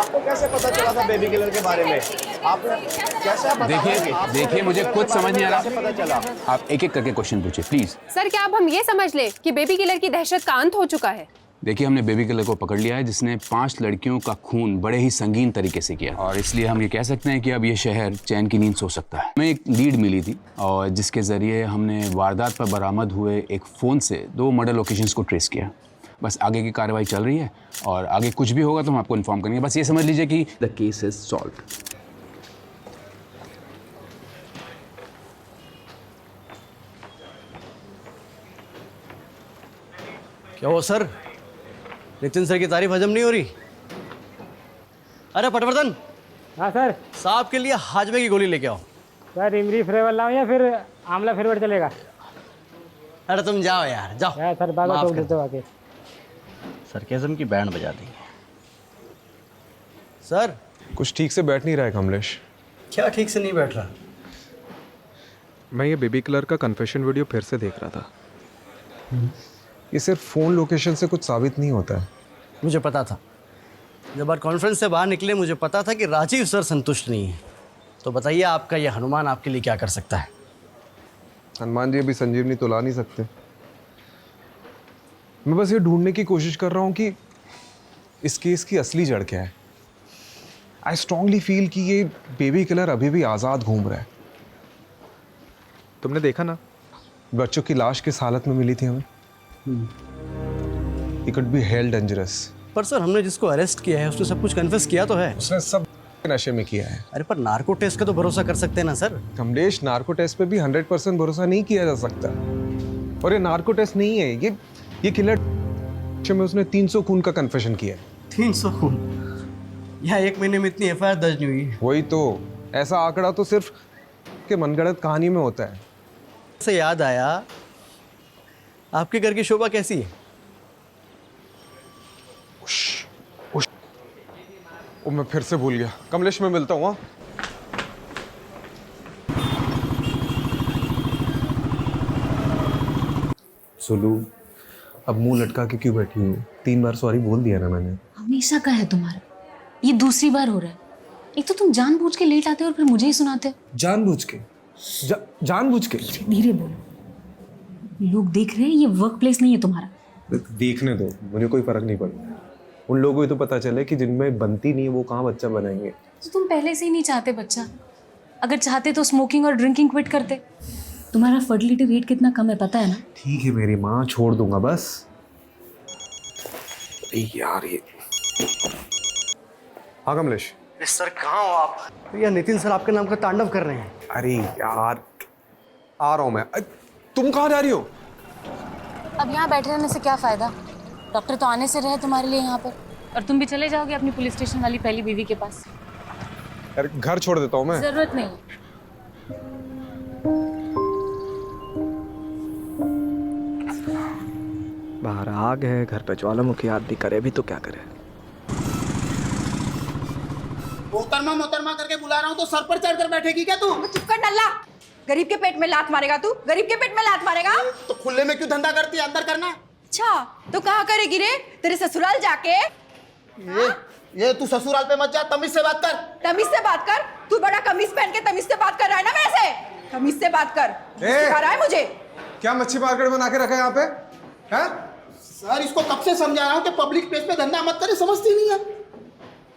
आपको कैसे पता चला था बेबी किलर के बारे में? आपने कैसे देखिए मुझे कुछ समझ नहीं आ रहा। कैसे पता चला? आप एक एक करके क्वेश्चन पूछिए प्लीज। सर क्या अब हम ये समझ लें कि बेबी किलर की दहशत का अंत हो चुका है? देखिए हमने बेबी किलर को पकड़ लिया है जिसने 5 लड़कियों का खून बड़े ही संगीन तरीके से किया, और इसलिए हम ये कह सकते हैं कि अब ये शहर चैन की नींद सो सकता है। हमें एक लीड मिली थी और जिसके जरिए हमने वारदात पर बरामद हुए एक फ़ोन से 2 मर्डर लोकेशंस को ट्रेस किया। बस आगे की कार्रवाई चल रही है और आगे कुछ भी होगा तो हम आपको इन्फॉर्म करेंगे। बस ये समझ लीजिए कि द केस इज सॉल्व्ड। क्या वो सर, नितिन सर की तारीफ हजम नहीं हो रही? अरे पटवर्धन। हाँ सर। साहब के लिए हाजमे की गोली लेके आओ। सर इमली फ्लेवर लाऊं या फिर आंवला फ्लेवर चलेगा? अरे तुम जाओ यार, जाओ। यार सर बाबा माफ तो कर। देते आके। सरकेज़म की बैंड बजा देंगे। सर कुछ ठीक से बैठ नहीं रहा है कमलेश। क्या ठीक से नहीं बैठ रहा? मैं ये बेबी किलर का कन्फेशन वीडियो फिर से देख रहा था। ये सिर्फ फ़ोन लोकेशन से कुछ साबित नहीं होता है। मुझे पता था, जब बार कॉन्फ्रेंस से बाहर निकले मुझे पता था कि राजीव सर संतुष्ट नहीं है। तो बताइए आपका ये हनुमान आपके लिए क्या कर सकता है? हनुमान जी अभी संजीवनी तो ला नहीं सकते। मैं बस ये ढूंढने की कोशिश कर रहा हूँ कि इस केस की असली जड़ क्या है। आई स्ट्रांगली फील कि ये बेबी किलर अभी भी आज़ाद घूम रहा है। तुमने देखा ना, बच्चों की लाश किस हालत में मिली थी हमें। He could be held dangerous। पर सर हमने जिसको अरेस्ट किया है उसने सब कुछ कन्फेस किया तो है। उसने सब नशे में किया है। अरे पर नार्को टेस्ट का तो भरोसा कर सकते हैं ना सर। कमलेश, नार्को टेस्ट पे भी 100% भरोसा नहीं किया जा सकता। और ये नार्को टेस्ट नहीं है, ये किलर में उसने 300 खून का कन्फेशन किया है। 300 खून? यहाँ 1 महीने में इतनी एफआईआर दर्ज नहीं हुई। वही तो, ऐसा आंकड़ा तो सिर्फ के मनगढ़ंत कहानी में होता है। से याद आया, आपके घर की शोभा कैसी है? ओ मैं फिर से भूल गया। कमलेश मैं मिलता हूँ। सुलू, अब मुंह लटका के क्यों बैठी हूँ? 3 बार सॉरी बोल दिया ना मैंने। हमेशा का है तुम्हारा, ये दूसरी बार हो रहा है। एक तो तुम जानबूझ के लेट आते हो और फिर मुझे ही सुनाते हो। जानबूझ के? जानबूझ के? धीरे बोलो, लोग देख रहे हैं, ये वर्क प्लेस नहीं है तुम्हारा। देखने दो, मुझे कोई फर्क नहीं पड़ता। उन लोगों को तो पता चले कि जिनमें बनती नहीं है वो कहाँ बच्चा बनाएंगे। तो तुम पहले से ही नहीं चाहते बच्चा। अगर चाहते तो स्मोकिंग और ड्रिंकिंग क्विट करते। तुम्हारा फर्टिलिटी रेट कितना कम है पता है ना? ठीक है मेरी माँ, छोड़ दूंगा बस। यार ये। हाँ कमलेश। सर कहाँ हो आप? भैया नितिन सर आपके नाम का तांडव कर रहे हैं। अरे यार, आ रहा हूँ मैं। तुम कहाँ जा रही हो? अब यहाँ बैठे रहने से क्या फायदा? डॉक्टर तो आने से रहे तुम्हारे लिए यहाँ पर, और तुम भी चले जाओगे अपनी पुलिस स्टेशन वाली पहली बीवी के पास। यार घर छोड़ देता हूँ मैं। जरूरत नहीं। बाहर आग है, घर पे ज्वालामुखी आदमी करे भी तो क्या करे। मोहतरमा करके बुला रहा हूँ तो सर पर चढ़ कर बैठेगी क्या तू? चुप कर नल्ला। गरीब के पेट में लात मारेगा तू? गरीब के पेट में लात मारेगा? तो खुले में क्यों धंधा करती है? अंदर करना। अच्छा तो कहाँ करेगी रे? तेरे ससुराल जाके? ये तू ससुराल पे मत जा, तमीज से बात कर। तमीज से बात कर? तू बड़ा कमीज पहन के तमीज से बात कर रहा है ना मेरे से? तमीज से बात कर। सिखा रहा है मुझे? क्या मच्छी मार्केट बना के रखा है यहाँ पे? हैं? सर इसको कब से समझा रहा हूँ कि पब्लिक प्लेस पे धंधा मत करे, समझती नहीं है।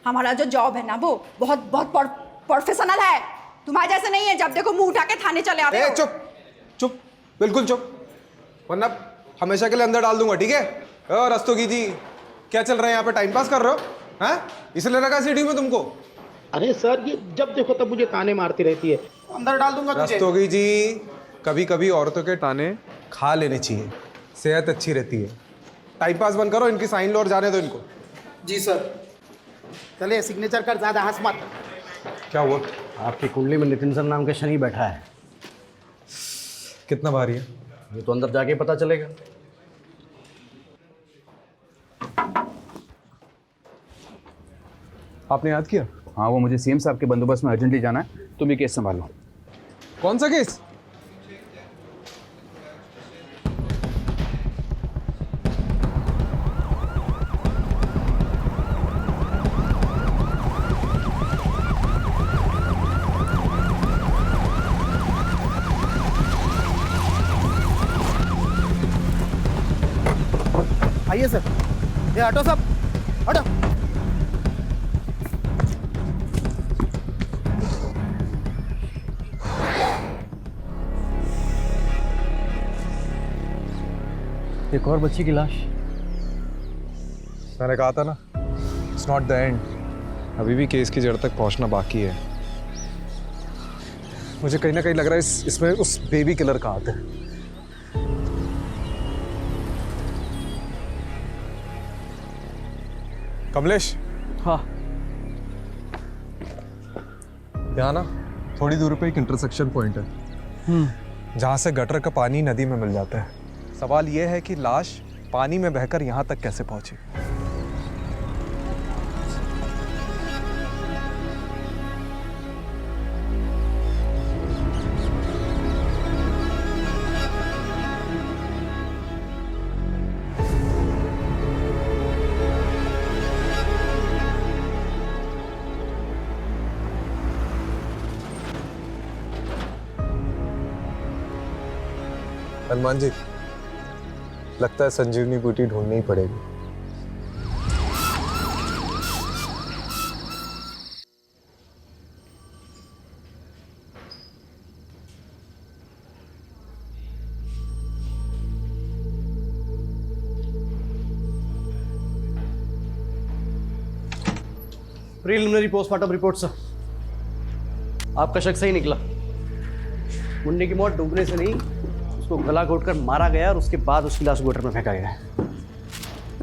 हमारा जो जॉब है ना वो बहुत बहुत प्रोफेशनल है। तुम्हारे जैसे नहीं है, जब देखो मुंह उठा के थाने चले आते हो। चुप चुप, बिल्कुल चुप, वरना हमेशा के लिए अंदर डाल दूंगा, ठीक है? और रस्तोगी जी, क्या चल रहा है यहाँ पे? टाइम पास कर रहे हो? हैं? इसलिए रखा सीढ़ी में तुमको? अरे सर ये जब देखो तब मुझे ताने मारती रहती है। अंदर डाल दूंगा तुझे। रस्तोगी जी, कभी कभी औरतों के ताने खा लेने चाहिए, सेहत अच्छी रहती है। टाइम पास बंद करो, इनकी साइन लो और जाने दो इनको। जी सर। चले सिग्नेचर कर, ज्यादा हंस मत। क्या हुआ? आपकी कुंडली में नितिन सर नाम का शनि बैठा है। कितना भारी है? ये तो अंदर जाके पता चलेगा। आपने याद किया? हाँ, वो मुझे सीएम साहब के बंदोबस्त में अर्जेंटली जाना है, तुम ये केस संभाल लो। कौन सा केस? आइए सर। ये हटो सब, हटो। एक और बच्ची की लाश। मैंने कहा था ना, इट्स नॉट द एंड। अभी भी केस की जड़ तक पहुंचना बाकी है। मुझे कहीं ना कहीं लग रहा है इसमें उस बेबी किलर का हाथ है। कमलेश। हाँ। यहाँ ना थोड़ी दूर पे एक इंटरसेक्शन पॉइंट है जहाँ से गटर का पानी नदी में मिल जाता है। सवाल यह है कि लाश पानी में बहकर यहाँ तक कैसे पहुंची। हनुमान जी, लगता है संजीवनी बूटी ढूंढनी ही पड़ेगी। Preliminary postmortem report sir. आपका शक सही निकला। मुन्नी की मौत डूबने से नहीं, उसको गला घोटकर मारा गया और उसके बाद उसकी लाश गटर में फेंका गया है।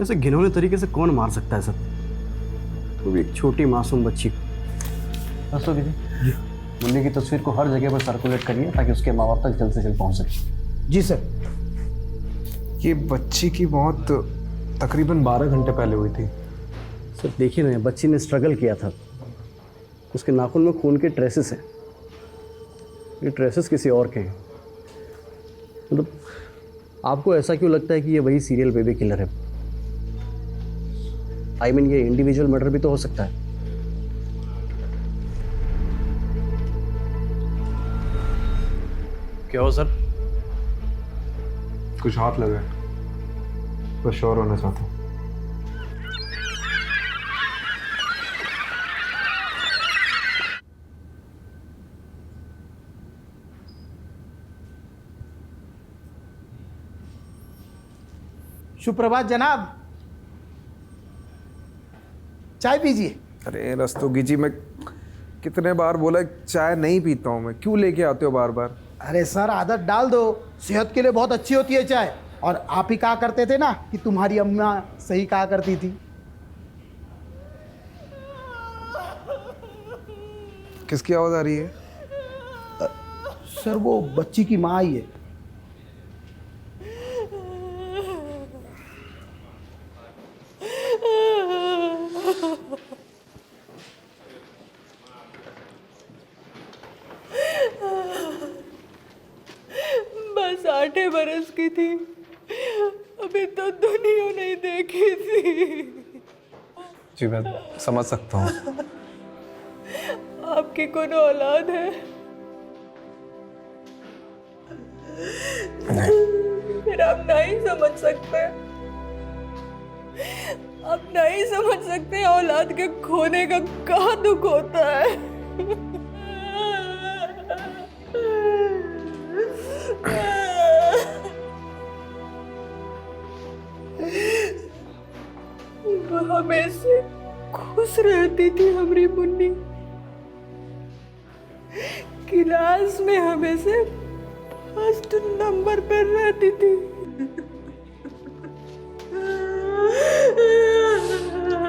ऐसे घिनौने तरीके से कौन मार सकता है सर? वो भी एक छोटी मासूम बच्ची को। जी, मुन्नी की तस्वीर को हर जगह पर सर्कुलेट करिए ताकि उसके माँ बाप तक जल्द से जल्द पहुंच सके। जी सर। ये बच्ची की मौत तकरीबन 12 घंटे पहले हुई थी। सर देखिए ना, बच्ची ने स्ट्रगल किया था। उसके नाखून में खून के ट्रेसेस हैं। ये ट्रेसेस किसी और के हैं। मतलब आपको ऐसा क्यों लगता है कि ये वही सीरियल बेबी किलर है? आई मीन ये इंडिविजुअल मर्डर भी तो हो सकता है। क्या हो सर? कुछ हाथ लगे, बस श्योर होना चाहता हूँ। सुप्रभात जनाब, चाय पीजिए। अरे रस्तोगी जी, मैं कितने बार बोला चाय नहीं पीता हूँ मैं, क्यों लेके आते हो बार बार? अरे सर आदत डाल दो, सेहत के लिए बहुत अच्छी होती है चाय। और आप ही कहा करते थे ना कि तुम्हारी अम्मा सही कहा करती थी। किसकी आवाज आ रही है? सर वो बच्ची की माँ आई है। बस 8 बरस की थी, अभी तो दुनिया नहीं देखी थी। जी मैं समझ सकता हूँ। आपकी कौन औलाद है? फिर आप नहीं समझ सकते। आप नहीं समझ सकते औलाद के खोने का क्या दुख होता है। हमेशा खुश रहती थी हमारी मुन्नी। क्लास में हमेशा फर्स्ट नंबर पर रहती थी।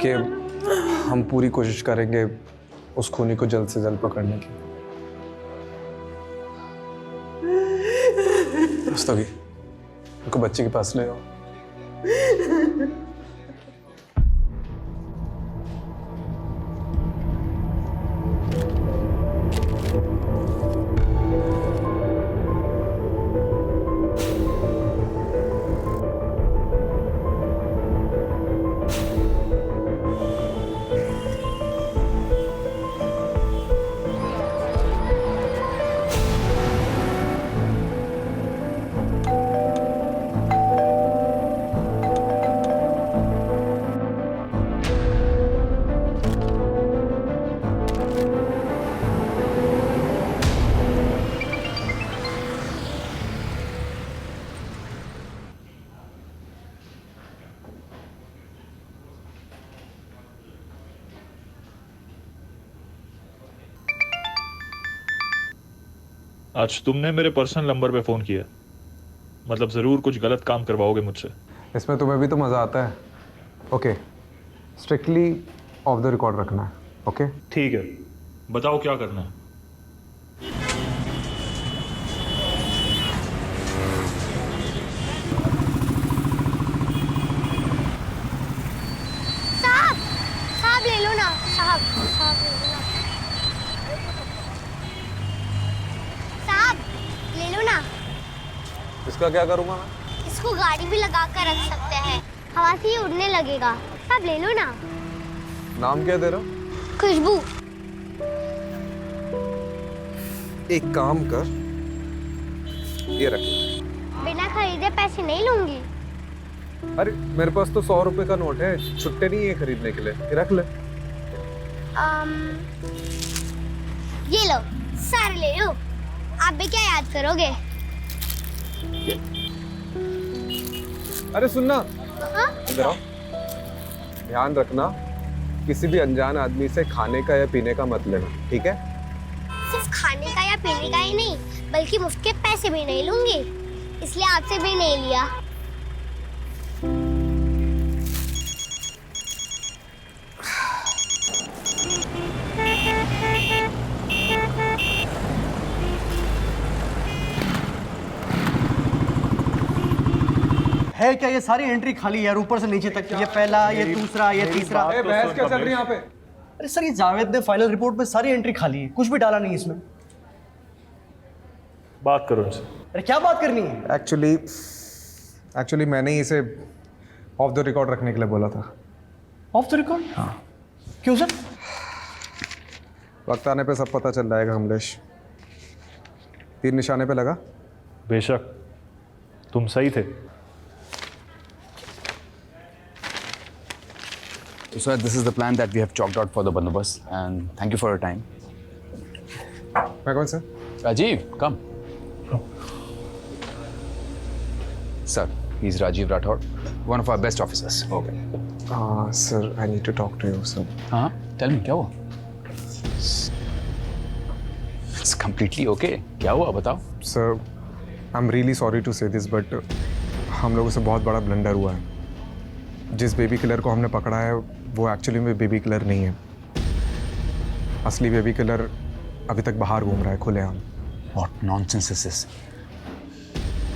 कि हम पूरी कोशिश करेंगे उस खूनी को जल्द से जल्द पकड़ने की। रस्तोगी, उनको बच्चे के पास ले आओ। आज तुमने मेरे पर्सनल नंबर पे फ़ोन किया, मतलब ज़रूर कुछ गलत काम करवाओगे मुझसे। इसमें तुम्हें भी तो मज़ा आता है। Okay, strictly of the record रखना है। ओके ठीक है, बताओ क्या करना है। साहब ले लो ना, साहब ले लो ना, साहब ले लो ना। इसका क्या करूँगा मैं? इसको गाड़ी भी लगा कर रख सकते हैं, हवा से ही उड़ने लगेगा। साहब ले लो ना। नाम क्या दे रहा? खुशबू। एक काम कर, ये रख। बिना खरीदे पैसे नहीं लूंगी। अरे मेरे पास तो 100 रुपए का नोट है, छुट्टे नहीं है खरीदने के लिए, ये रख ले। ये लो, सारे ले लो। आप भी क्या याद करोगे? अरे सुनना, हाँ? इधर आओ। ध्यान रखना, किसी भी अनजान आदमी से खाने का या पीने का मत लेना, ठीक है? सिर्फ खाने का या पीने का ही नहीं, बल्कि मुफ्त के पैसे भी नहीं लूंगी, इसलिए आपसे भी नहीं लिया। है क्या ये सारी एंट्री खाली है, ऊपर से नीचे तक? ये पहला, ये दूसरा, ये तीसरा। बहस क्या चल रही है यहाँ पे? अरे सर, ये जावेद ने फाइनल रिपोर्ट में सारी एंट्री खाली है, कुछ भी डाला नहीं इसमें। बात करो इनसे। अरे क्या बात करनी है? एक्चुअली मैंने ही इसे ऑफ द रिकॉर्ड रखने के लिए बोला था। Of the record? हाँ। क्यों सर? वक्त आने पे सब पता चल जाएगा कमलेश। तीर निशाने पे लगा? बेशक, तुम सही थे। So, sir, this is the plan that we have chalked out for the bandobast, and thank you for your time. मैं कौन sir? Rajiv, come. Sir, he's Rajiv Rathod, one of our best officers. Okay. Sir, I need to talk to you, sir. हाँ, tell me, क्या हुआ? It's completely okay. क्या हुआ, बताओ? Sir, I'm really sorry to say this, but हम लोगों से बहुत बड़ा ब्लंडर हुआ है। जिस बेबी किलर को हमने पकड़ा है, वो एक्चुअली में बेबी किलर नहीं है। असली बेबी किलर अभी तक बाहर घूम रहा है खुलेआम। What nonsense is this?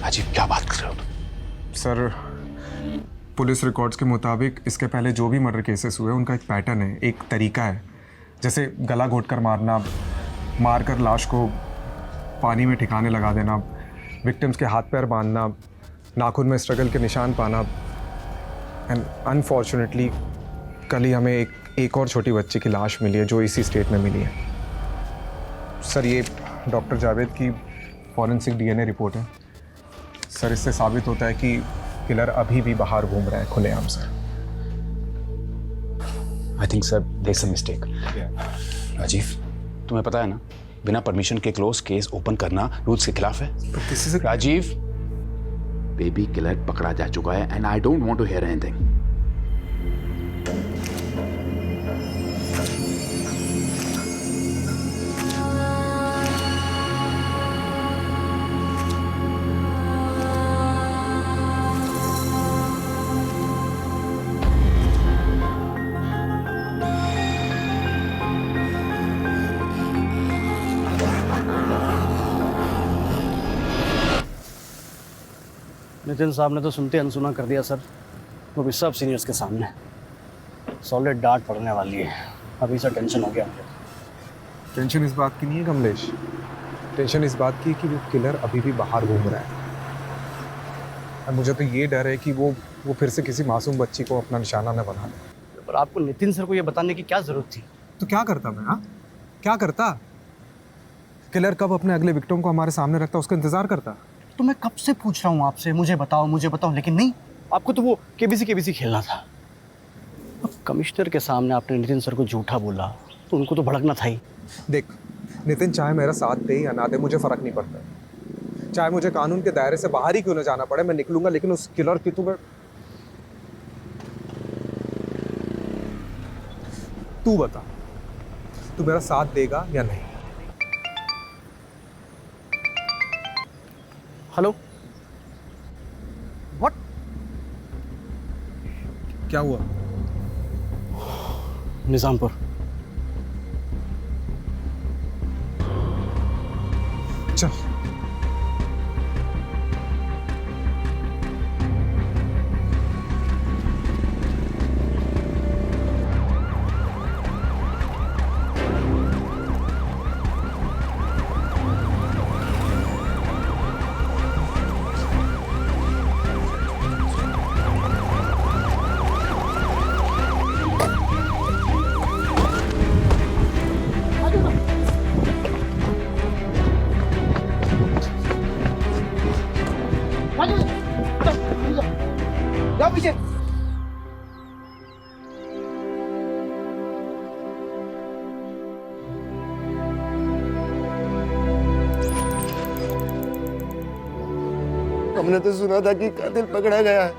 Rajiv, क्या बात कर रहे हो तुम? सर, पुलिस रिकॉर्ड्स के मुताबिक इसके पहले जो भी मर्डर केसेस हुए उनका एक पैटर्न है, एक तरीका है। जैसे गला घोंटकर मारना, मारकर लाश को पानी में ठिकाने लगा देना, विक्टिम्स के हाथ पैर बांधना, नाखून में स्ट्रगल के निशान पाना। एंड अनफॉर्चुनेटली कल ही हमें एक और छोटी बच्ची की लाश मिली है जो इसी स्टेट में मिली है। सर, ये डॉक्टर जावेद की फॉरेंसिक डीएनए रिपोर्ट है। सर, इससे साबित होता है कि किलर अभी भी बाहर घूम रहा है खुलेआम। Sir, I think sir there is a mistake. Rajiv, तुम्हें पता है ना, बिना परमिशन के क्लोज केस ओपन करना रूल्स के खिलाफ है। राजीव, बेबी किलर पकड़ा जा चुका है and I don't want to hear anything. Nitin साहब ने तो सुनते अनसुना कर दिया सर, वो भी सब सीनियर्स के सामने। सॉलिड डांट पड़ने वाली है। अभी से टेंशन हो गया मुझे। टेंशन इस बात की नहीं है कमलेश, टेंशन इस बात की कि वो किलर अभी भी बाहर घूम रहा है। और मुझे तो ये डर है कि वो फिर से किसी मासूम बच्ची को अपना निशाना न बना ले। पर आपको नितिन सर को ये बताने की क्या जरूरत थी? तो क्या करता मैं? हाँ, क्या करता? किलर कब अपने अगले विक्टिम को हमारे सामने रखता, उसका इंतजार करता। तो मैं कब से पूछ रहा हूँ आपसे, मुझे बताओ, लेकिन नहीं, आपको तो वो केबीसी खेलना था। अब कमिश्नर के सामने आपने नितिन सर को झूठा बोला तो उनको तो भड़कना था ही। देख, नितिन चाहे मेरा साथ दे या ना दे, मुझे फ़र्क नहीं पड़ता। चाहे मुझे कानून के दायरे से बाहर ही क्यों ना जाना पड़े, मैं निकलूंगा, लेकिन उस किलर की तू बता, तू मेरा साथ देगा या नहीं? Hello, what? क्या हुआ? निज़ामपुर। चल। जाओ पीछे। हमने तो सुना था कि कातिल पकड़ा गया है।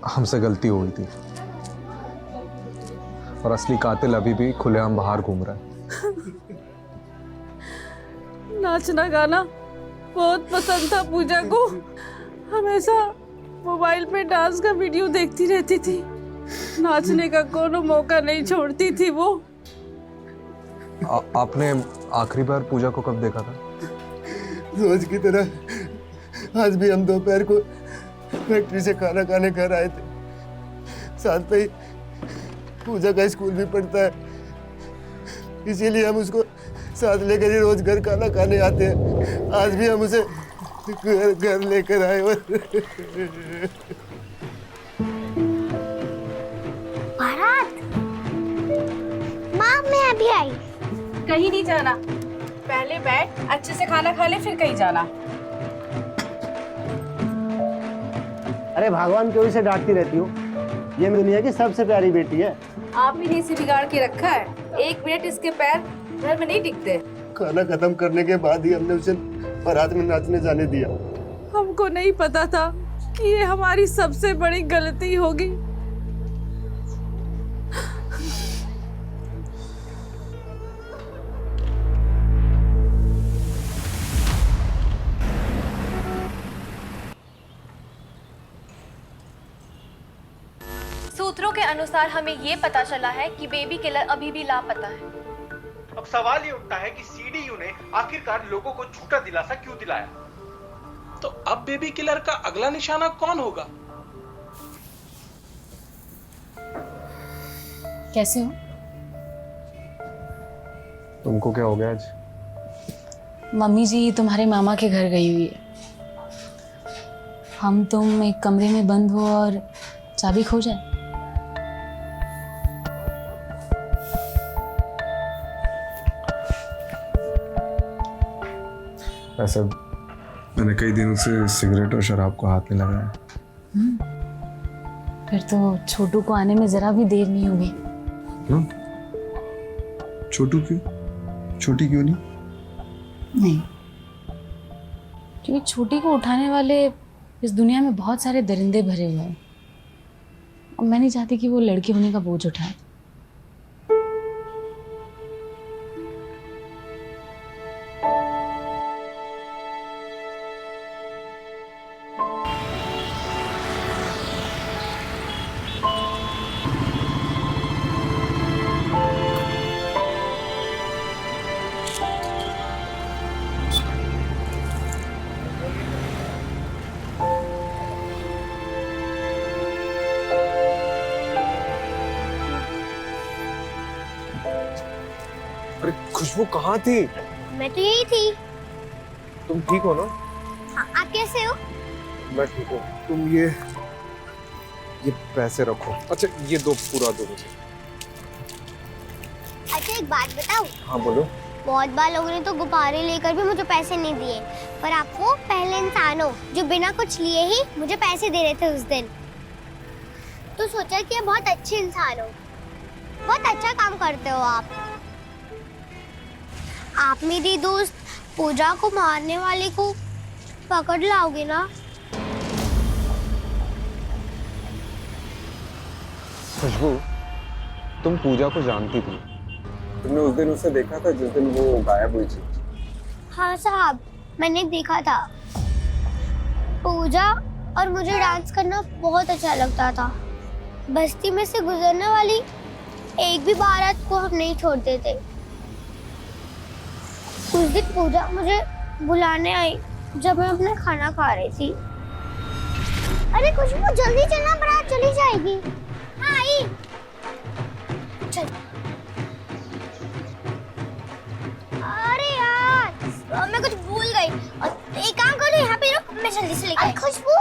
हमसे गलती हो गई थी और असली कातिल अभी भी खुलेआम बाहर घूम रहा है। नाचना गाना बहुत पसंद था पूजा को। हमेशा मोबाइल पे डांस का वीडियो देखती रहती थी। नाचने का कोनो मौका नहीं छोड़ती थी वो। आपने आखिरी बार पूजा को कब देखा था? रोज की तरह आज भी हम दोपहर को फैक्ट्री से खाना खाने घर आए थे। साथ में ही पूजा का स्कूल भी पढ़ता है, इसीलिए हम उसको साथ लेकर ही रोज घर खाना खाने आते हैं। आज भी हम उसे घर लेकर आए। भारत, माँ मैं अभी आई। कहीं नहीं जाना, पहले बैठ अच्छे से खाना खा ले फिर कहीं जाना। अरे भगवान क्यों इसे डांटती रहती हो? ये मेरी दुनिया की सबसे प्यारी बेटी है। आप ही ने इसे बिगाड़ के रखा है। 1 मिनट इसके पैर घर में नहीं टिकते। खाना खत्म करने के बाद ही हमने उसे बारात में नाचने जाने दिया। हमको नहीं पता था कि ये हमारी सबसे बड़ी गलती होगी। सूत्रों के अनुसार हमें ये पता चला है कि बेबी किलर अभी भी लापता है। अब सवाल ये उठता है कि सीडीयू ने आखिरकार लोगों को झूठा दिलासा क्यों दिलाया? तो अब बेबी किलर का अगला निशाना कौन होगा? कैसे हो? तुमको क्या हो गया आज? मम्मी जी तुम्हारे मामा के घर गई हुई है। हम तुम एक कमरे में बंद हो और चाबी खो जाए। ऐसे मैंने कई दिनों से सिगरेट और शराब को हाथ नहीं लगाया। फिर तो छोटू को आने में जरा भी देर नहीं होगी। क्यों? छोटू क्यों? छोटी क्यों नहीं? नहीं, क्योंकि छोटी को उठाने वाले इस दुनिया में बहुत सारे दरिंदे भरे हुए हैं और मैं नहीं चाहती कि वो लड़की होने का बोझ उठाए। अरे खुशबू कहाँ थी? मैं तो यही थी। तुम ठीक हो ना? हाँ, आप कैसे हो? मैं ठीक हूँ। तुम ये पैसे रखो। अच्छा ये दो, पूरा दो मुझे। अच्छा एक बात बताऊं? हाँ बोलो। बहुत बार लोगों ने तो गुब्बारे लेकर भी मुझे पैसे नहीं दिए, पर आप वो पहले इंसान हो जो बिना कुछ लिए ही मुझे पैसे दे रहे थे उस दिन। तो सोचा कि आप बहुत अच्छे इंसान हो, बहुत अच्छा काम करते हो आप मेरी दोस्त पूजा को मारने वाले को पकड़ लाओगे ना? खुशबू, तुम पूजा को जानती थी। तुमने उस दिन उसे देखा था जिस दिन वो गायब हुई थी। हाँ साहब, मैंने देखा था। पूजा और मुझे डांस करना बहुत अच्छा लगता था। बस्ती में से गुजरने वाली एक भी बारात को हम नहीं छोड़ते थे। उस दिन पूजा मुझे बुलाने आई जब मैं अपना खाना खा रही थी। अरे खुशबू जल्दी चलना, बारात चली जाएगी। हाँ आई। चल। अरे यार मैं कुछ भूल गई। एक काम करो, यहाँ पे रुक, मैं जल्दी से लेकर। खुशबू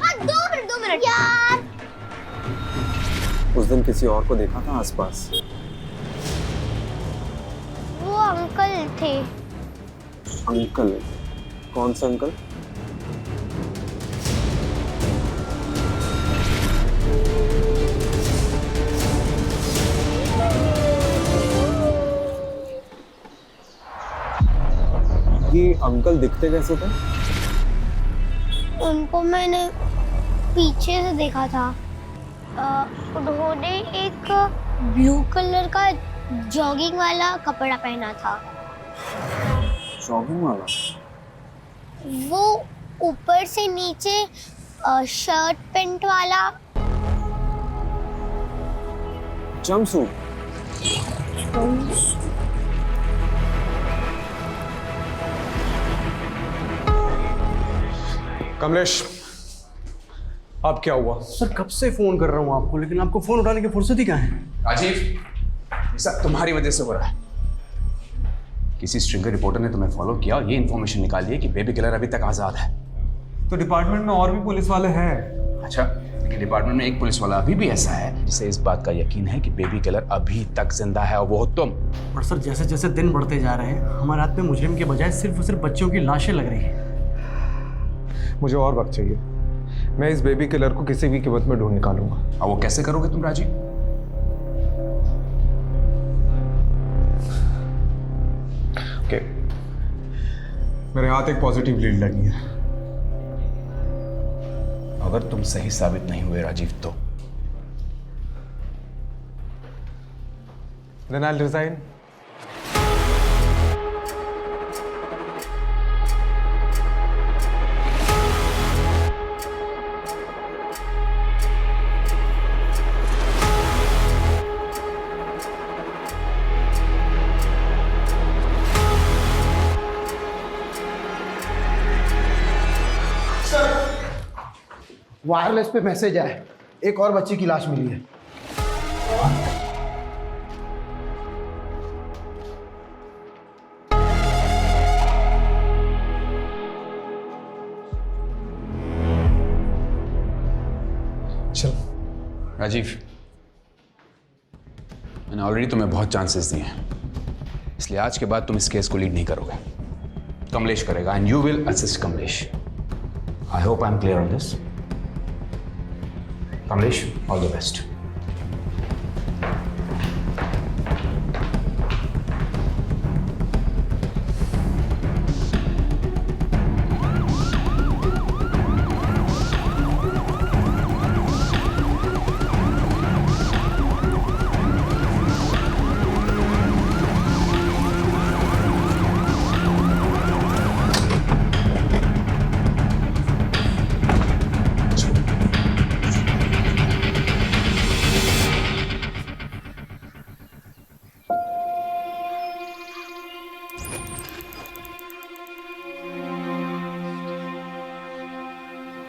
हाँ 2 मिनट यार। उस दिन किसी और को देखा था आसपास? वो अंकल थे। अंकल? कौन सा अंकल? ये अंकल दिखते कैसे थे? उनको मैंने पीछे से देखा था। उन्होंने एक ब्लू कलर का जॉगिंग वाला कपड़ा पहना था। जॉगिंग वाला? वो ऊपर से नीचे शर्ट पैंट वाला। जंपसूट? कमलेश, अब क्या हुआ? सर कब से फोन कर रहा हूँ आपको, लेकिन आपको फोन उठाने की फुर्सत ही कहाँ है? राजीव, ये सब तुम्हारी वजह से हो रहा है। किसी स्ट्रिंगर रिपोर्टर ने तुम्हें फॉलो किया और ये इन्फॉर्मेशन निकाल दी कि बेबी किलर अभी तक आजाद है। तो डिपार्टमेंट में और भी पुलिस वाले हैं। अच्छा, लेकिन डिपार्टमेंट में एक पुलिस वाला अभी भी ऐसा है जिसे इस बात का यकीन है कि बेबी किलर अभी तक जिंदा है, और वो तुम। और सर जैसे जैसे दिन बढ़ते जा रहे हैं हमारे हाथ में मुजरिम के बजाय सिर्फ और सिर्फ बच्चों की लाशें लग रही हैं। मुझे और वक्त चाहिए। मैं इस बेबी किलर को किसी भी कीमत में ढूंढ निकालूंगा। और वो कैसे करोगे तुम राजीव? ओके, मेरे हाथ एक पॉजिटिव लीड लगी है। अगर तुम सही साबित नहीं हुए राजीव तो Then I'll resign. वायरलेस पे मैसेज आया, एक और बच्ची की लाश मिली है। चल राजीव, मैंने ऑलरेडी तुम्हें बहुत चांसेस दिए हैं, इसलिए आज के बाद तुम इस केस को लीड नहीं करोगे। कमलेश करेगा and you will assist Kamlesh. I hope I am clear on this. Kamlesh, all the best.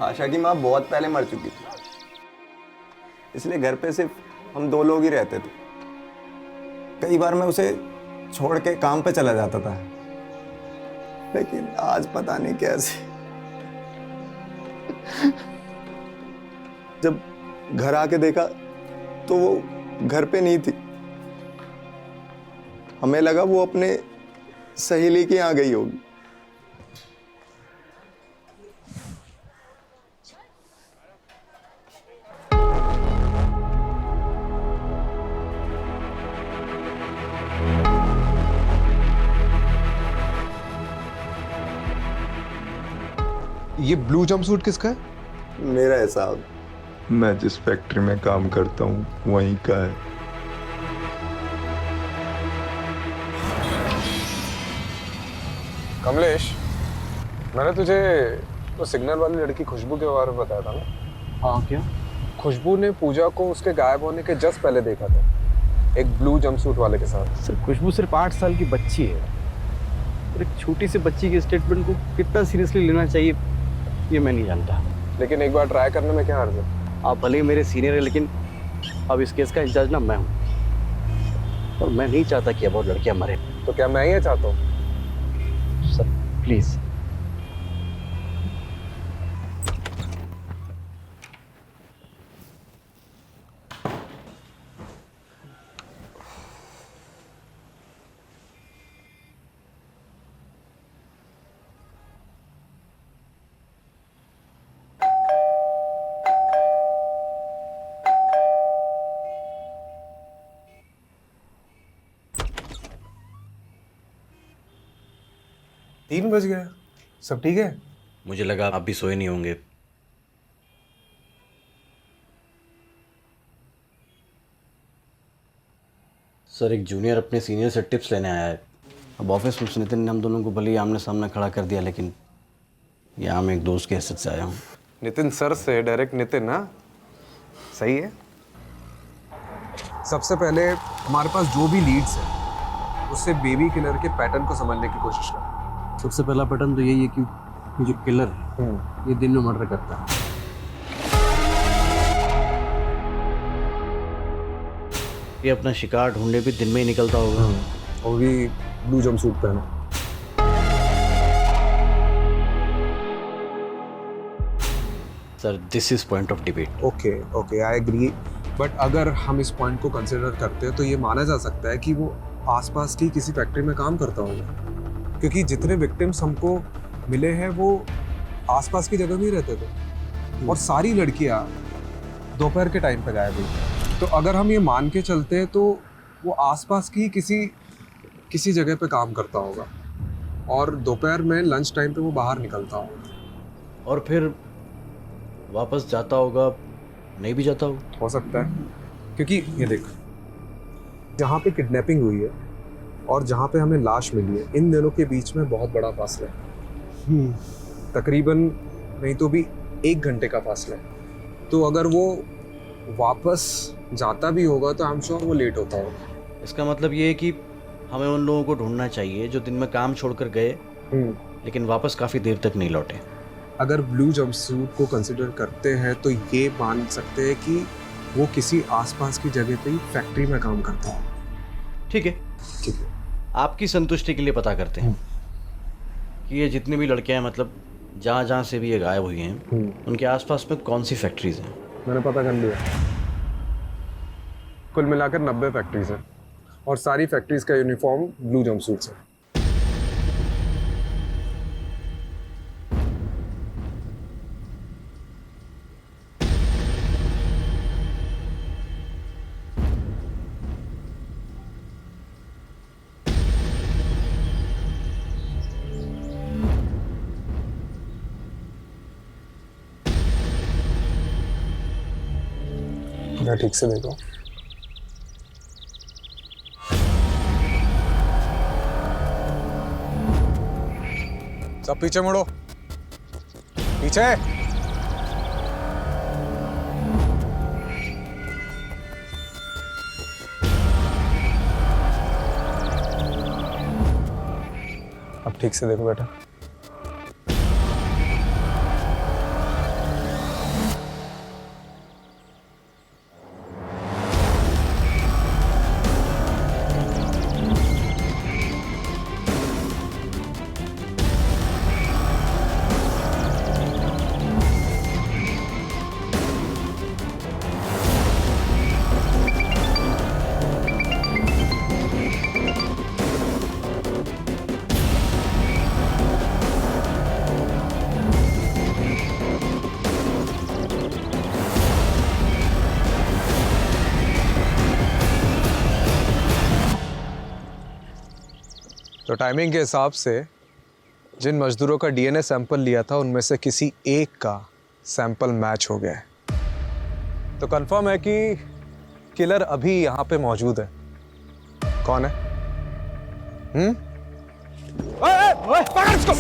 Asha की माँ बहुत पहले मर चुकी थी, इसलिए घर पे सिर्फ हम 2 लोग ही रहते थे। कई बार मैं उसे छोड़ के काम पे चला जाता था, लेकिन आज पता नहीं कैसे जब घर आके देखा तो वो घर पे नहीं थी। हमें लगा वो अपने सहेली के यहाँ गई होगी। ये ब्लू जंपसूट किसका है? मेरा है साहब, मैं जिस फैक्ट्री में काम करता हूँ वहीं का है। कमलेश, मैंने तुझे तो सिग्नल वाली लड़की खुशबू के बारे में बताया था ना? हाँ, क्या? खुशबू ने पूजा को उसके गायब होने के जस्ट पहले देखा था, एक ब्लू जंपसूट वाले के साथ। सर, खुशबू सिर्फ 8 साल की बच्ची है और एक छोटी सी बच्ची के स्टेटमेंट को कितना सीरियसली लेना चाहिए ये मैं नहीं जानता। लेकिन एक बार ट्राई करने में क्या हर्ज है? आप भले ही मेरे सीनियर है, लेकिन अब इस केस का इंचार्ज ना मैं हूँ और मैं नहीं चाहता कि अब और लड़कियां मरे। तो क्या मैं ये चाहता हूँ? Sir please. तीन बज गया, सब ठीक है? मुझे लगा आप भी सोए नहीं होंगे। सर, एक जूनियर अपने सीनियर से टिप्स लेने आया है। अब ऑफिस में नितिन ने हम दोनों को भले ही आमने सामने खड़ा कर दिया, लेकिन यहाँ मैं एक दोस्त की हैसियत से आया हूँ। नितिन सर से डायरेक्ट नितिन ना, सही है। सबसे पहले हमारे पास जो भी लीड्स है उससे बेबी किलर के पैटर्न को समझने की कोशिश कर। सबसे पहला पैटर्न तो यही है कि ये जो किलर ये दिन में मर्डर करता है। ये अपना शिकार ढूंढने भी दिन में ही निकलता होगा, और भी ब्लू जंपसूट पहना। Sir, this is point of debate. Okay, I agree. But अगर हम इस पॉइंट को कंसिडर करते हैं तो ये माना जा सकता है कि वो आसपास की किसी फैक्ट्री में काम करता होगा, क्योंकि जितने विक्टिम्स हमको मिले हैं वो आसपास की जगह में ही रहते थे और सारी लड़कियां दोपहर के टाइम पे गायब हुई। तो अगर हम ये मान के चलते हैं तो वो आसपास की किसी जगह पे काम करता होगा और दोपहर में लंच टाइम पे वो बाहर निकलता होगा और फिर वापस जाता होगा, नहीं भी जाता हो सकता है। क्योंकि ये देख, जहाँ पे किडनैपिंग हुई है और जहाँ पे हमें लाश मिली है, इन दोनों के बीच में बहुत बड़ा फासला है। तकरीबन नहीं तो भी 1 घंटे का फासला है। तो अगर वो वापस जाता भी होगा तो आई एम श्योर वो लेट होता होगा। इसका मतलब ये है कि हमें उन लोगों को ढूंढना चाहिए जो दिन में काम छोड़कर गए लेकिन वापस काफ़ी देर तक नहीं लौटे। अगर ब्लू जंपसूट को कंसिडर करते हैं तो ये मान सकते हैं कि वो किसी आसपास की जगह पे ही फैक्ट्री में काम करता है। ठीक है, आपकी संतुष्टि के लिए पता करते हैं कि ये जितनी भी लड़कियां हैं, मतलब जहाँ से भी ये गायब हुई हैं, उनके आसपास में कौन सी फैक्ट्रीज हैं। मैंने पता कर लिया, कुल मिलाकर 90 फैक्ट्रीज हैं और सारी फैक्ट्रीज का यूनिफॉर्म ब्लू जंपसूट्स है। मैं ठीक से देखो। सब पीछे मुड़ो, पीछे। अब ठीक से देखो बेटा। तो टाइमिंग के हिसाब से जिन मजदूरों का डीएनए सैंपल लिया था उनमें से किसी एक का सैंपल मैच हो गया है। तो कंफर्म है कि किलर अभी यहाँ पे मौजूद है। कौन है? ओए, पकड़ इसको।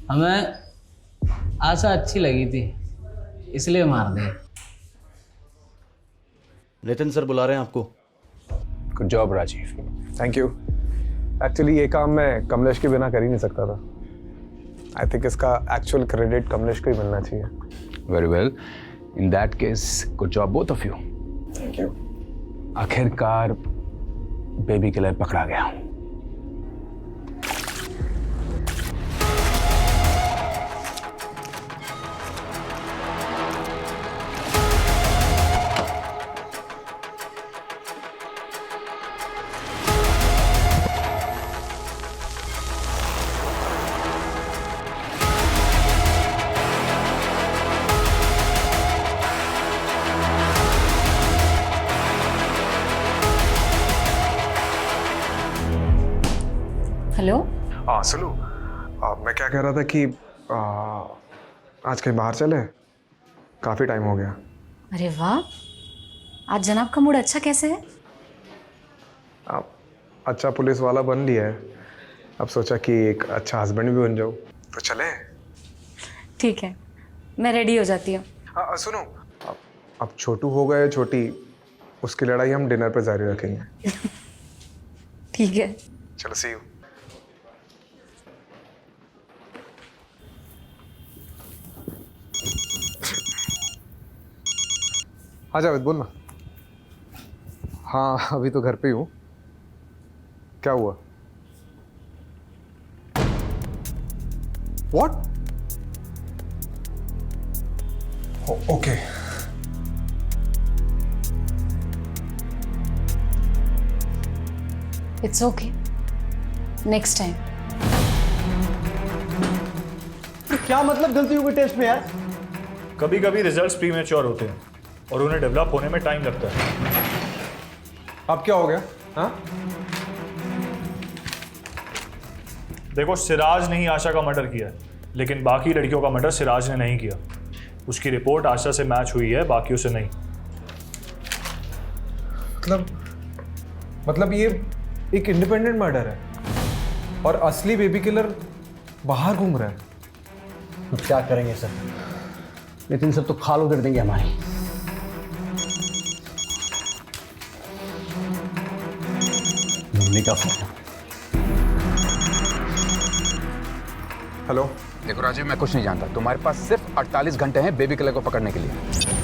हमें आशा अच्छी लगी थी इसलिए मार दे। नितिन सर बुला रहे हैं आपको। Good job Rajiv. Thank you. Actually ये काम मैं कमलेश के बिना कर ही नहीं सकता था। आई थिंक इसका एक्चुअल क्रेडिट कमलेश को ही मिलना चाहिए। Very well, in that case good job both of you. Thank you. आखिरकार बेबी किलर पकड़ा गया। हेलो। हाँ सुनो, मैं क्या कह रहा था कि आज कहीं बाहर चले, काफ़ी टाइम हो गया। अरे वाह, आज जनाब का मूड अच्छा कैसे है? अच्छा पुलिस वाला बन लिया है, अब सोचा कि एक अच्छा हस्बैंड भी बन जाऊँ, तो चले। ठीक है, मैं रेडी हो जाती हूँ। सुनो, अब छोटू हो गए छोटी, उसकी लड़ाई हम डिनर पे जारी रखेंगे। ठीक है, चलो सी यू। आ जावेद बोल ना। हाँ अभी तो घर पे ही हूँ। क्या हुआ? What? Okay. It's okay, next time. क्या मतलब गलती हो गई टेस्ट में यार? कभी कभी रिजल्ट्स प्रीमेच्योर होते हैं और उन्हें डेवलप होने में टाइम लगता है। अब क्या हो गया? हाँ? देखो, सिराज ने ही आशा का मर्डर किया, लेकिन बाकी लड़कियों का मर्डर सिराज ने नहीं किया। उसकी रिपोर्ट आशा से मैच हुई है, बाकियों से नहीं। मतलब ये एक इंडिपेंडेंट मर्डर है और असली बेबी किलर बाहर घूम रहा है। तो क्या करेंगे सर? नितिन सर तो खाल उधर देंगे हमारी। मम्मी का फोन। हेलो। देखो राजीव, मैं कुछ नहीं जानता। तुम्हारे पास सिर्फ 48 घंटे हैं बेबी किलर को पकड़ने के लिए।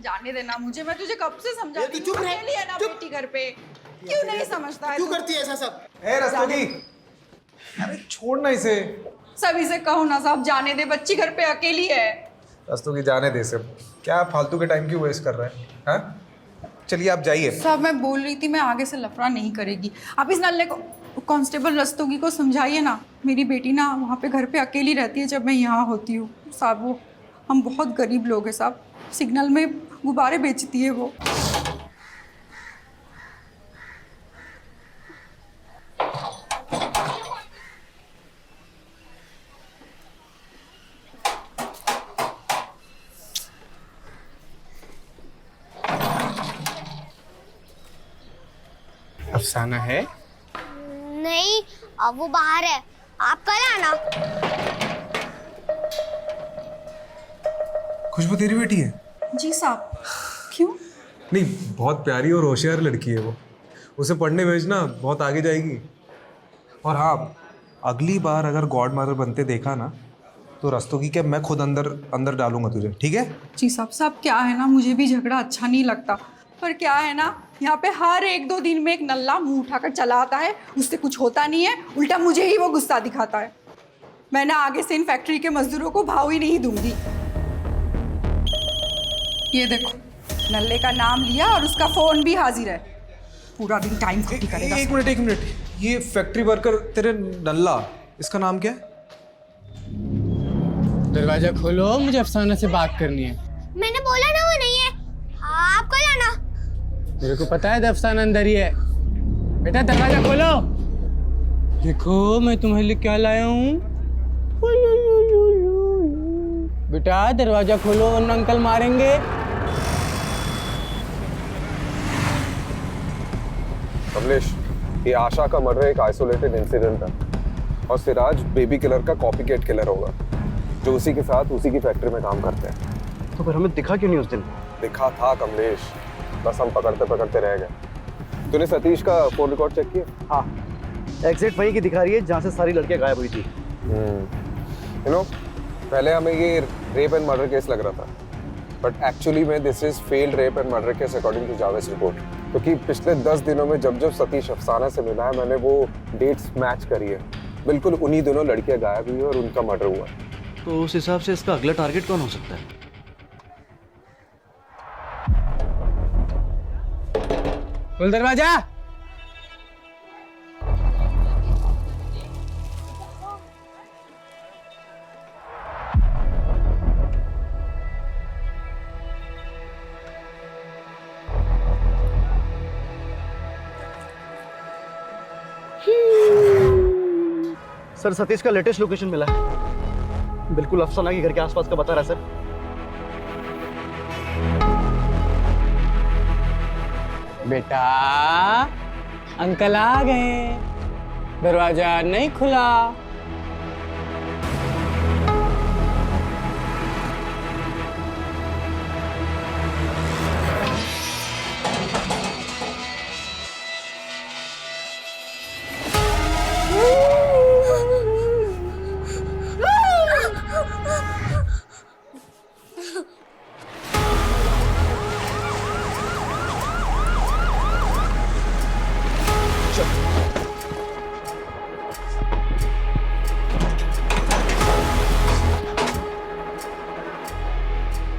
जाने देना मुझे, मैं तुझे कब से समझाती हूँ। अकेली है ना बेटी घर पे, क्यों नहीं समझता है? क्यों करती है ऐसा सब? ए रस्तोगी, अरे छोड़ना इसे। सभी से कहो ना साहब, जाने दे, बच्ची घर पे अकेली है। रस्तोगी जाने दे सब, क्या फालतू के टाइम क्यों वेस्ट कर रहा है? हाँ? चलिए आप जाइए। साहब मैं बोल रही थी, मैं आगे से लफड़ा नहीं करेगी। आप इस नल्ले को, कांस्टेबल रस्तोगी को समझाइए ना। मेरी बेटी ना वहाँ पे घर पे अकेली रहती है जब मैं यहाँ होती हूँ साहब। वो हम बहुत गरीब लोग हैं साहब, सिग्नल में गुब्बारे बेचती है वो। अफसाना है? नहीं, अब वो बाहर है, आप कल आना। खुशबू तेरी बेटी है? जी साहब। क्यों? नहीं, बहुत प्यारी और होशियार लड़की है वो, उसे पढ़ने भेजना, बहुत आगे जाएगी। और हाँ, अगली बार अगर गॉड मदर बनते देखा ना तो रस्तोगी के मैं खुद अंदर डालूंगा तुझे, ठीक है? जी साहब क्या है ना, मुझे भी झगड़ा अच्छा नहीं लगता, पर क्या है ना, यहाँ पे हर 1-2 दिन में एक नल्ला मुंह उठाकर चला आता है, उससे कुछ होता नहीं है, उल्टा मुझे ही वो गुस्सा दिखाता है। मैं ना आगे से इन फैक्ट्री के मजदूरों को भाव ही नहीं दूंगी। ये देखो, नल्ले का नाम लिया और उसका फोन भी हाजिर है, पूरा दिन टाइम खर्ची करेगा। एक मिनट, ये फैक्ट्री वर्कर तेरे नल्ला, इसका नाम क्या है? दरवाजा खोलो, मुझे अफसाना से बात करनी है। मैंने बोला ना वो नहीं है, आप कल आना। मेरे को पता है अफसाना अंदर ही है। बेटा दरवाजा खोलो। देखो मैं तुम्हारे लिए क्या लाया हूँ। बेटा दरवाजा खोलो वरना अंकल मारेंगे। कमलेश, ये आशा का मर्डर एक आइसोलेटेड इंसिडेंट है और सिराज बेबी किलर का कॉपीकैट किलर होगा जो उसी के साथ उसी की फैक्ट्री में काम करते हैं। तो फिर हमें दिखा क्यों नहीं उस दिन? दिखा था कमलेश, बस हम पकड़ते रह गए। तूने सतीश का फोन रिकॉर्ड चेक किया? हाँ, एग्जैक्ट वही की दिखा रही है जहाँ से सारी लड़कियां गायब हुई थी। यू नो, पहले हमें ये रेप एंड मर्डर केस लग रहा था, बट एक्चुअली में this is failed rape and murder case according to Javed report. क्योंकि पिछले 10 दिनों में जब सतीश अफसाना से मिला है, मैंने वो डेट्स मैच करी है, बिल्कुल उन्हीं दिनों लड़कियां गायब हुई और उनका मर्डर हुआ है। तो उस हिसाब से इसका अगला टारगेट कौन हो सकता है? खोल दरवाजा। सर सतीश का लेटेस्ट लोकेशन मिला है, बिल्कुल अफसाना के घर के आसपास का बता रहा है सर। बेटा अंकल आ गए, दरवाजा नहीं खुला।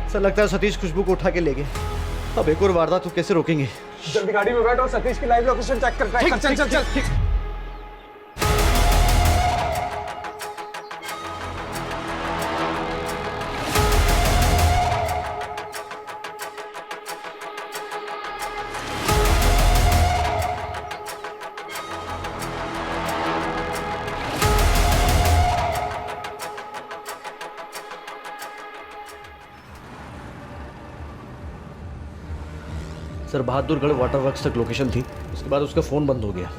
सर लगता है सतीश खुशबू को उठा के ले गए। अब एक और वारदात तो कैसे रोकेंगे? जल्दी गाड़ी में बैठ और सतीश की लाइव लोकेशन चेक कर। चल। सर बहादुरगढ़ वाटर वर्क्स तक लोकेशन थी, उसके बाद उसका फ़ोन बंद हो गया,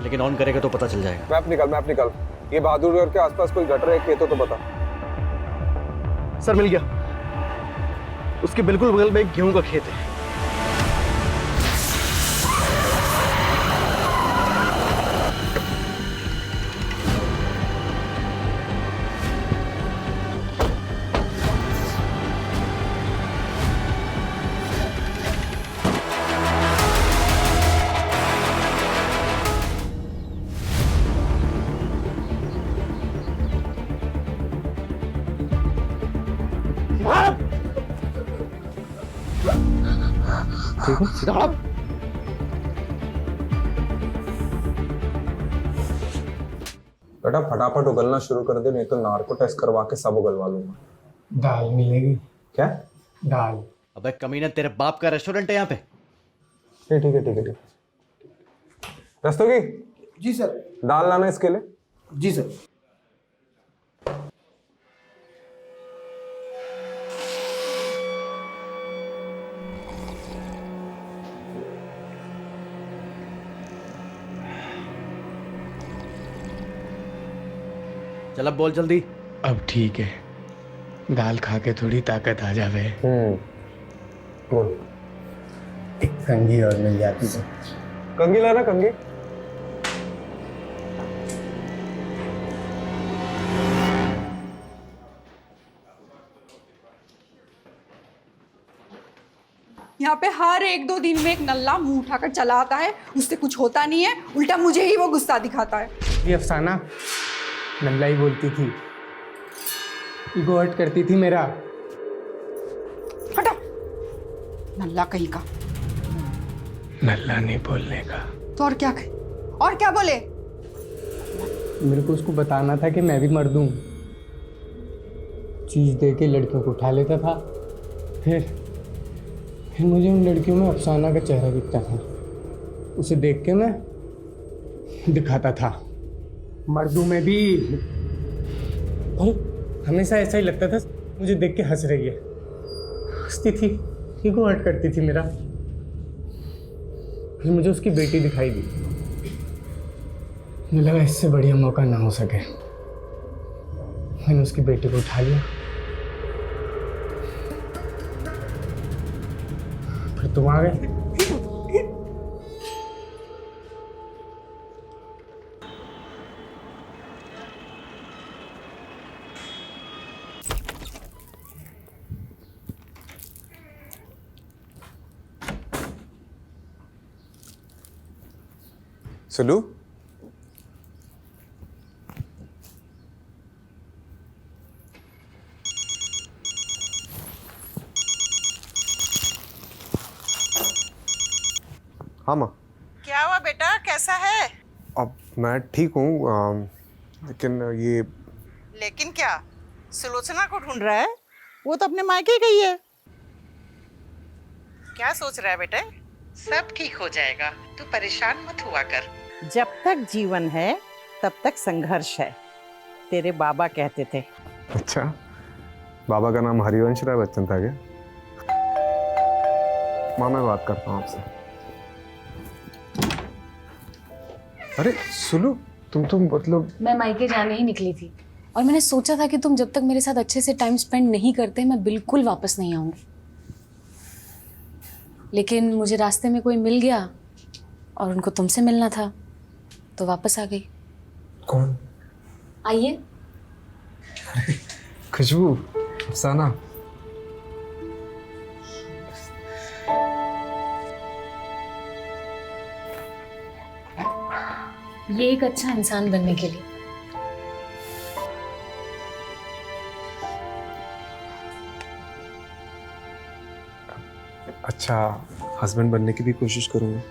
लेकिन ऑन करेगा तो पता चल जाएगा। मैप निकाल। ये बहादुरगढ़ के आसपास कोई गटर है, खेत हो तो बता। सर मिल गया, उसके बिल्कुल बगल में एक गेहूं का खेत है। ठीक है, सीधा खड़ा। बेटा फटाफट उगलना शुरू कर दे, नहीं तो नार्को टेस्ट करवा के सब उगलवा लूंगा। दाल मिलेगी क्या? दाल। अबे कमीना, तेरे बाप का रेस्टोरेंट है यहाँ पे? ठीक है। रस्तोगी जी सर। दाल लाना इसके लिए। जी सर। चल अब बोल जल्दी। अब ठीक है, दाल खा के थोड़ी ताकत आ जावे। बोल। एक कंघी और मिल जाती तो। कंगी लाना कंगी। यहाँ पे हर 1-2 दिन में एक नल्ला मुंह उठाकर चला आता है, उससे कुछ होता नहीं है, उल्टा मुझे ही वो गुस्सा दिखाता है। ये अफसाना नल्ला ही बोलती थी, ईगो हर्ट करती थी मेरा। हटा, नल्ला कहीं का। नल्ला नहीं बोलने का तो और क्या कहे? और क्या बोले? मेरे को उसको बताना था कि मैं भी मर्द हूँ। चीज दे के लड़कियों को उठा लेता था, फिर मुझे उन लड़कियों में अफसाना का चेहरा दिखता था, उसे देख के मैं दिखाता था मर्दों में भी। और हमेशा ऐसा ही लगता था मुझे देख के हंस रही है, हंसती थी, ईगो हर्ट करती थी मेरा। फिर मुझे उसकी बेटी दिखाई दी, मुझे लगा इससे बढ़िया मौका ना हो सके। मैंने उसकी बेटी को उठा लिया, फिर तुम आ गए। सुलू, हाँ माँ। क्या हुआ बेटा, कैसा है? अब मैं ठीक हूँ, लेकिन ये लेकिन क्या? सुलोचना को ढूंढ रहा है? वो तो अपने मायके गई है। क्या सोच रहा है बेटे? सब ठीक हो जाएगा, तू परेशान मत हुआ कर। जब तक जीवन है तब तक संघर्ष है, तेरे बाबा कहते थे। अच्छा, बाबा का नाम हरिवंश राय बच्चन था क्या? माँ मैं बात करता हूँ आपसे। अरे सुलू, तुम मतलब। मैं मायके जाने ही निकली थी और मैंने सोचा था कि तुम जब तक मेरे साथ अच्छे से टाइम स्पेंड नहीं करते मैं बिल्कुल वापस नहीं आऊंगी, लेकिन मुझे रास्ते में कोई मिल गया और उनको तुमसे मिलना था तो वापस आ गई। कौन? आइए। खुशबू, अफसाना। ये एक अच्छा इंसान बनने के लिए। अच्छा हस्बैंड बनने की भी कोशिश करूंगा।